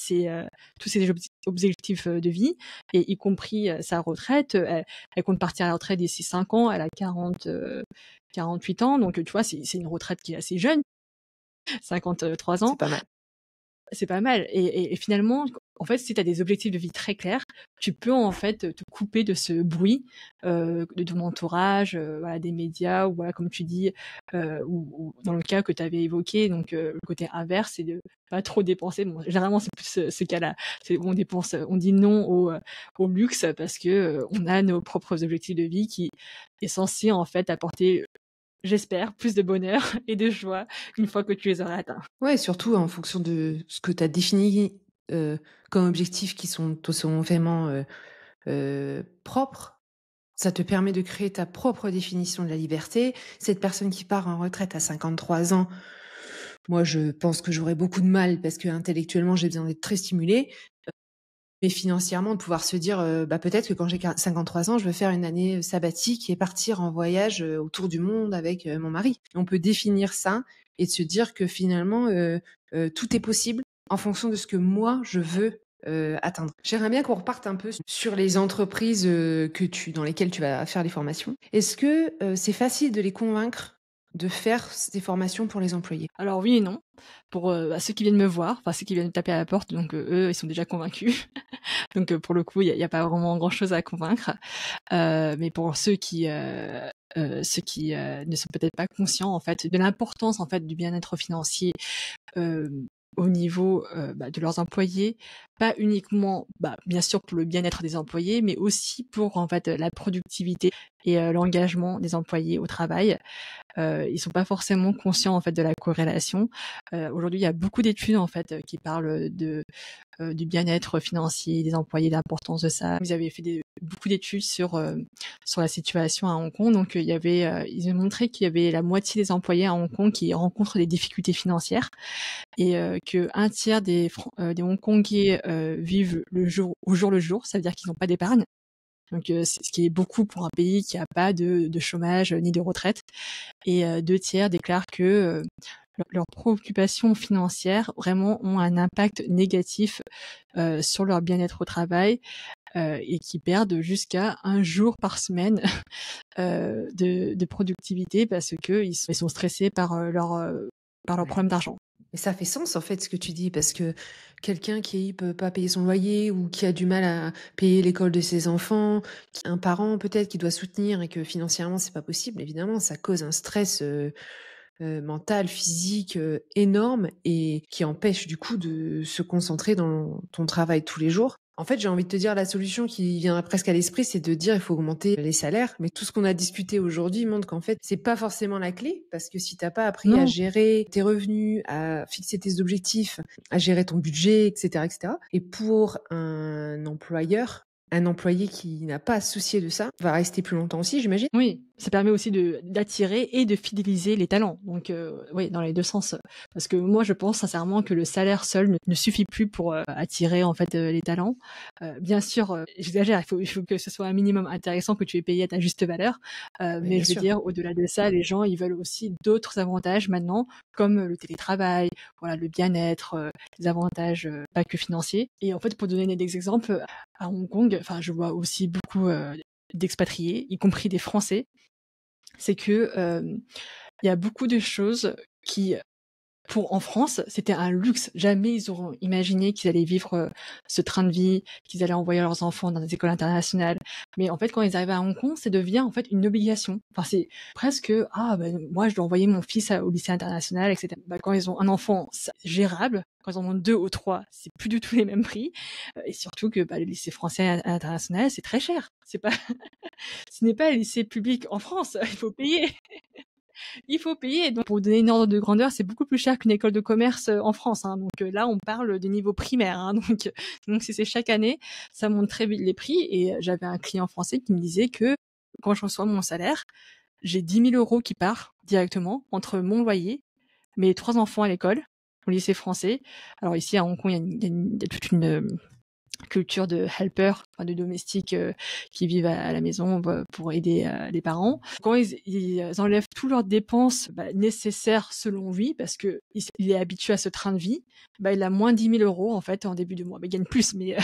tous ses objectifs de vie, et y compris sa retraite. Elle compte partir à la retraite d'ici 5 ans, elle a 48 ans, donc tu vois, c'est une retraite qui est assez jeune, 53 ans. C'est pas mal. C'est pas mal. Et finalement, en fait, si tu as des objectifs de vie très clairs, tu peux en fait te couper de ce bruit de ton entourage, voilà, des médias, ou voilà, comme tu dis, ou dans le cas que tu avais évoqué, donc le côté inverse, c'est de pas trop dépenser. Bon, généralement, c'est plus ce cas-là. On dépense, on dit non au luxe parce que on a nos propres objectifs de vie qui est censé en fait apporter, j'espère, plus de bonheur et de joie une fois que tu les auras atteints. Ouais, surtout en fonction de ce que tu as défini comme objectifs qui sont vraiment propres. Ça te permet de créer ta propre définition de la liberté. Cette personne qui part en retraite à 53 ans, Moi, je pense que j'aurais beaucoup de mal parce qu'intellectuellement, j'ai besoin d'être très stimulée. Mais financièrement, de pouvoir se dire, bah, peut-être que quand j'ai 53 ans, je veux faire une année, sabbatique et partir en voyage, autour du monde avec, mon mari. On peut définir ça et de se dire que finalement, tout est possible en fonction de ce que moi je veux, atteindre. J'aimerais bien qu'on reparte un peu sur les entreprises, dans lesquelles tu vas faire les formations. Est-ce que, c'est facile de les convaincre de faire ces formations pour les employés? Alors oui et non. Pour ceux qui viennent me voir, enfin ceux qui viennent taper à la porte, donc eux, ils sont déjà convaincus. Donc pour le coup, il y a pas vraiment grand-chose à convaincre. Mais pour ceux qui ne sont peut-être pas conscients en fait de l'importance en fait du bien-être financier euh, au niveau de leurs employés, pas uniquement bien sûr pour le bien-être des employés, mais aussi pour en fait la productivité et l'engagement des employés au travail. Ils sont pas forcément conscients en fait de la corrélation. Aujourd'hui, il y a beaucoup d'études en fait qui parlent du bien-être financier des employés, l'importance de ça. Ils avaient fait beaucoup d'études sur la situation à Hong Kong. Donc ils ont montré qu'il y avait la moitié des employés à Hong Kong qui rencontrent des difficultés financières et que un tiers des Hongkongais vivent le jour au jour le jour. Ça veut dire qu'ils n'ont pas d'épargne. Donc, c'est ce qui est beaucoup pour un pays qui n'a pas de chômage ni de retraite. Et 2 tiers déclarent que leurs préoccupations financières vraiment ont un impact négatif sur leur bien-être au travail et qui perdent jusqu'à 1 jour par semaine de productivité parce que ils sont stressés par leur Ouais. problème d'argent. Et ça fait sens, en fait, ce que tu dis, parce que quelqu'un qui peut pas payer son loyer ou qui a du mal à payer l'école de ses enfants, un parent peut-être qui doit soutenir et que financièrement c'est pas possible, évidemment, ça cause un stress mental, physique énorme et qui empêche du coup de se concentrer dans ton travail tous les jours. En fait, j'ai envie de te dire, la solution qui vient presque à l'esprit, c'est de dire il faut augmenter les salaires. Mais tout ce qu'on a discuté aujourd'hui montre qu'en fait, c'est pas forcément la clé, parce que si t'as pas appris à Non, gérer tes revenus, à fixer tes objectifs, à gérer ton budget, etc., etc. Et pour un employeur, un employé qui n'a pas à se soucier de ça va rester plus longtemps aussi, j'imagine. oui, ça permet aussi d'attirer et de fidéliser les talents. Donc oui, dans les deux sens. Parce que moi, je pense sincèrement que le salaire seul ne suffit plus pour attirer en fait les talents. Bien sûr, j'exagère, il faut que ce soit un minimum intéressant, que tu aies payé à ta juste valeur. Oui, Mais bien je veux sûr. dire, au-delà de ça, les gens, ils veulent aussi d'autres avantages maintenant, comme le télétravail, voilà, le bien-être, les avantages pas que financiers. Et en fait, pour donner des exemples, à Hong Kong, enfin, je vois aussi beaucoup d'expatriés, y compris des Français, c'est que il y a beaucoup de choses qui, en France, c'était un luxe. Jamais ils auront imaginé qu'ils allaient vivre ce train de vie, qu'ils allaient envoyer leurs enfants dans des écoles internationales. Mais en fait, quand ils arrivent à Hong Kong, ça devient en fait une obligation. Enfin, c'est presque moi je dois envoyer mon fils au lycée international, etc. Quand ils ont un enfant gérable, quand ils en ont 2 ou 3, c'est plus du tout les mêmes prix. Et surtout que le lycée français international, c'est très cher. C'est pas, ce n'est pas un lycée public en France. Il faut payer. Il faut payer. Donc, pour donner une ordre de grandeur, c'est beaucoup plus cher qu'une école de commerce en France. Hein. Donc là, on parle de niveau primaire. Hein. Donc si c'est chaque année, ça monte très vite les prix. Et j'avais un client français qui me disait que quand je reçois mon salaire, j'ai 10 000 € qui partent directement entre mon loyer, mes 3 enfants à l'école, au lycée français. Alors ici à Hong Kong, il y a toute une culture de helper, enfin de domestiques qui vivent à la maison pour aider les parents. Quand ils enlèvent toutes leurs dépenses nécessaires selon lui, parce que il est habitué à ce train de vie, il a moins 10 000 € en fait en début de mois. Il gagne plus, mais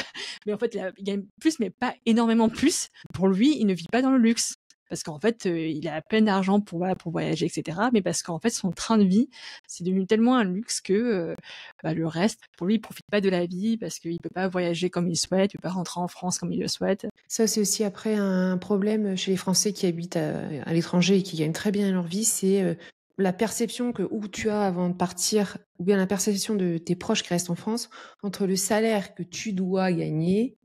mais en fait il gagne plus, mais pas énormément plus. Pour lui, il ne vit pas dans le luxe. Parce qu'en fait, il a à peine d'argent pour voyager, etc. Mais parce qu'en fait, son train de vie, c'est devenu tellement un luxe que le reste, pour lui, il profite pas de la vie parce qu'il peut pas voyager comme il souhaite, il peut pas rentrer en France comme il le souhaite. Ça, c'est aussi après un problème chez les Français qui habitent à l'étranger et qui gagnent très bien leur vie, c'est la perception que où tu as avant de partir, ou bien la perception de tes proches qui restent en France, entre le salaire que tu dois gagner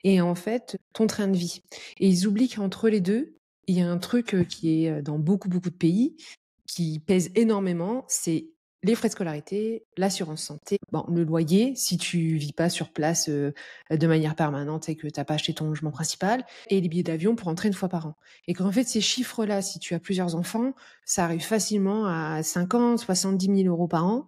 et en fait ton train de vie. Et ils oublient qu'entre les deux, il y a un truc qui est dans beaucoup, beaucoup de pays, qui pèse énormément, c'est les frais de scolarité, l'assurance santé, bon, le loyer, si tu vis pas sur place de manière permanente et que tu n'as pas acheté ton logement principal, et les billets d'avion pour entrer une fois par an. Et qu'en fait, ces chiffres-là, si tu as plusieurs enfants, ça arrive facilement à 50, 70 000 euros par an,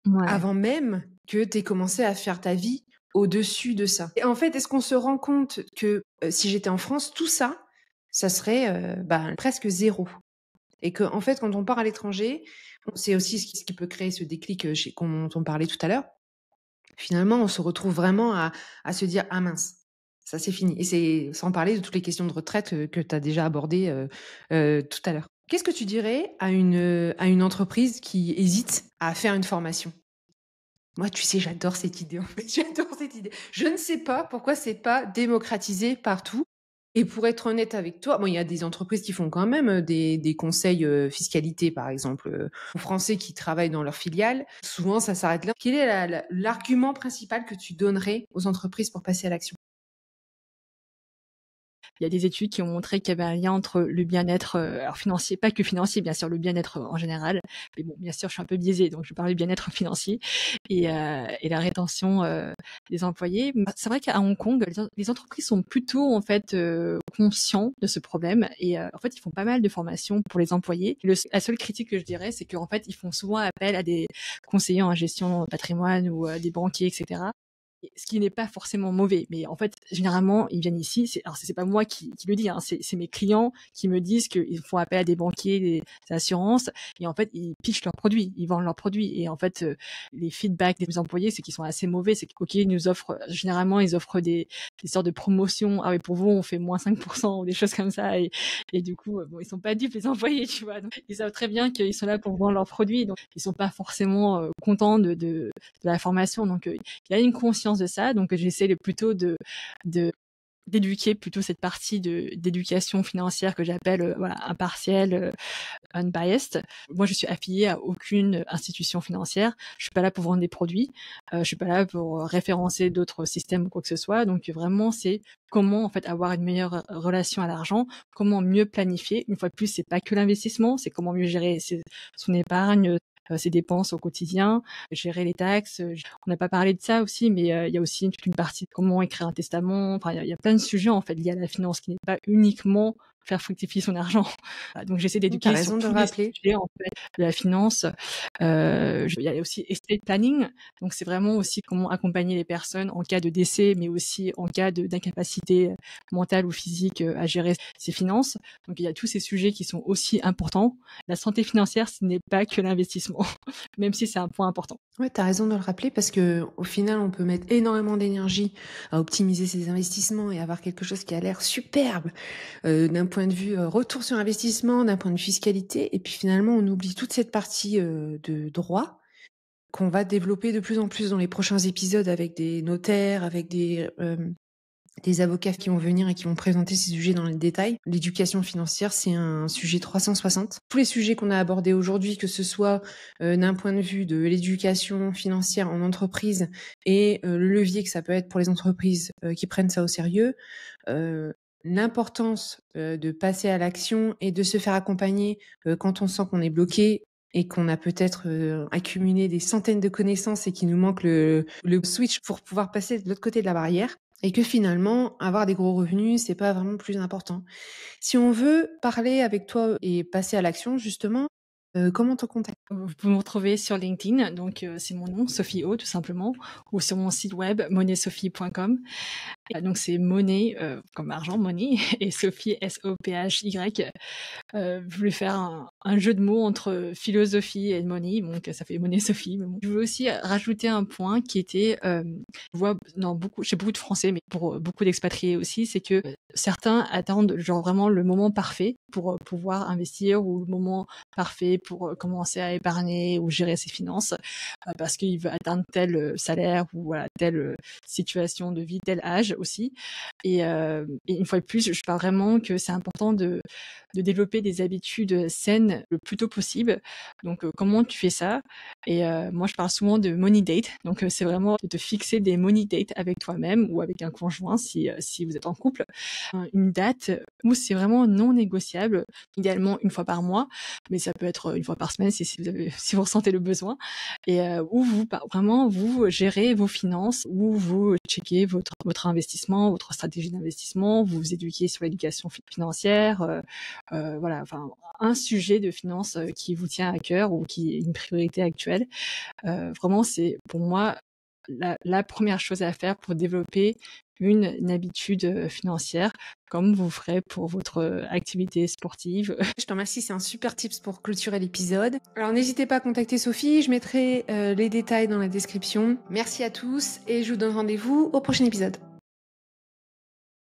Ouais. avant même que tu aies commencé à faire ta vie au-dessus de ça. Et en fait, est-ce qu'on se rend compte que si j'étais en France, tout ça, ça serait presque zéro. Et que, en fait, quand on part à l'étranger, c'est aussi ce qui peut créer ce déclic dont on parlait tout à l'heure. Finalement, on se retrouve vraiment à se dire ah mince, ça c'est fini. Et c'est sans parler de toutes les questions de retraite que tu as déjà abordées tout à l'heure. Qu'est-ce que tu dirais à une entreprise qui hésite à faire une formation? Moi, tu sais, j'adore cette idée, en fait. J'adore cette idée. Je ne sais pas pourquoi c'est pas démocratisé partout. Et pour être honnête avec toi, bon, il y a des entreprises qui font quand même des conseils fiscalité, par exemple, aux Français qui travaillent dans leur filiale. Souvent, ça s'arrête là. Quel est l'argument principal que tu donnerais aux entreprises pour passer à l'action? Il y a des études qui ont montré qu'il y avait un lien entre le bien-être, alors financier, pas que financier, bien sûr, le bien-être en général. Mais bon, bien sûr, je suis un peu biaisée, donc je parle du bien-être financier et la rétention des employés. C'est vrai qu'à Hong Kong, les entreprises sont plutôt en fait conscients de ce problème et en fait, ils font pas mal de formations pour les employés. La seule critique que je dirais, c'est qu'en fait, ils font souvent appel à des conseillers en gestion de patrimoine ou des banquiers, etc. Ce qui n'est pas forcément mauvais, mais en fait, généralement, ils viennent ici. Alors, c'est pas moi qui le dis, hein, c'est mes clients qui me disent qu'ils font appel à des banquiers, des assurances, et en fait, ils pitchent leurs produits, ils vendent leurs produits, et en fait, les feedbacks des employés, c'est qu'ils sont assez mauvais. C'est ok, ils nous offrent, généralement, ils offrent des sortes de promotions. Ah oui, pour vous, on fait moins 5% ou des choses comme ça, et du coup, bon, ils sont pas dupes les employés, tu vois. Donc, ils savent très bien qu'ils sont là pour vendre leurs produits, donc ils sont pas forcément contents de la formation. Donc, il y a une conscience de ça, donc j'essaie plutôt d'éduquer plutôt cette partie d'éducation financière que j'appelle voilà, impartielle, unbiased. Moi, je suis affiliée à aucune institution financière. Je suis pas là pour vendre des produits. Je suis pas là pour référencer d'autres systèmes ou quoi que ce soit. Donc vraiment, c'est comment en fait avoir une meilleure relation à l'argent, comment mieux planifier. Une fois de plus, c'est pas que l'investissement, c'est comment mieux gérer son épargne, ses dépenses au quotidien, gérer les taxes. On n'a pas parlé de ça aussi, mais il y a aussi toute une partie de comment écrire un testament. Enfin, il y a plein de sujets en fait liés à la finance qui n'est pas uniquement faire fructifier son argent. Donc j'essaie Tu as d'éduquer sur raison de le tous les rappeler. sujets en fait de la finance. Il y a aussi estate planning, donc c'est vraiment aussi comment accompagner les personnes en cas de décès, mais aussi en cas d'incapacité mentale ou physique à gérer ses finances. Donc il y a tous ces sujets qui sont aussi importants. La santé financière, ce n'est pas que l'investissement, même si c'est un point important. Ouais, tu as raison de le rappeler parce que au final, on peut mettre énormément d'énergie à optimiser ses investissements et avoir quelque chose qui a l'air superbe d'un point de vue retour sur investissement, d'un point de vue fiscalité. Et puis finalement, on oublie toute cette partie de droit qu'on va développer de plus en plus dans les prochains épisodes avec des notaires, avec des avocats qui vont venir et qui vont présenter ces sujets dans le détail. L'éducation financière, c'est un sujet 360. Tous les sujets qu'on a abordés aujourd'hui, que ce soit d'un point de vue de l'éducation financière en entreprise et le levier que ça peut être pour les entreprises qui prennent ça au sérieux, l'importance de passer à l'action et de se faire accompagner quand on sent qu'on est bloqué et qu'on a peut-être accumulé des centaines de connaissances et qu'il nous manque le switch pour pouvoir passer de l'autre côté de la barrière. Et que finalement, avoir des gros revenus, c'est pas vraiment le plus important. Si on veut parler avec toi et passer à l'action, justement, comment te contacter? Vous pouvez me retrouver sur LinkedIn, donc c'est mon nom, Sophie O, tout simplement, ou sur mon site web, monnaiesophie.com. Donc c'est monnaie, comme argent, money, et Sophie, S-O-P-H-Y. Je voulais faire un jeu de mots entre philosophie et money, donc ça fait monnaie Sophie. Mais bon. Je voulais aussi rajouter un point qui était, je vois chez beaucoup de Français, mais pour beaucoup d'expatriés aussi, c'est que certains attendent genre vraiment le moment parfait pour pouvoir investir ou le moment parfait pour commencer à épargner ou gérer ses finances parce qu'il veut atteindre tel salaire ou voilà, telle situation de vie, tel âge aussi. Et une fois de plus, je parle vraiment que c'est important de développer des habitudes saines le plus tôt possible. Donc, comment tu fais ça? Et moi, je parle souvent de money date. Donc, c'est vraiment de te fixer des money dates avec toi-même ou avec un conjoint si vous êtes en couple. Une date où c'est vraiment non négociable, idéalement une fois par mois, mais ça peut être une fois par semaine si vous ressentez le besoin. Et où vraiment vous gérez vos finances, où vous checkez votre investissement, votre stratégie d'investissement, vous vous éduquez sur l'éducation financière, voilà, enfin un sujet de finance qui vous tient à cœur ou qui est une priorité actuelle. Vraiment, c'est pour moi la première chose à faire pour développer une habitude financière, comme vous ferez pour votre activité sportive. Je te remercie, c'est un super tips pour clôturer l'épisode. Alors n'hésitez pas à contacter Sophie, je mettrai les détails dans la description. Merci à tous et je vous donne rendez-vous au prochain épisode.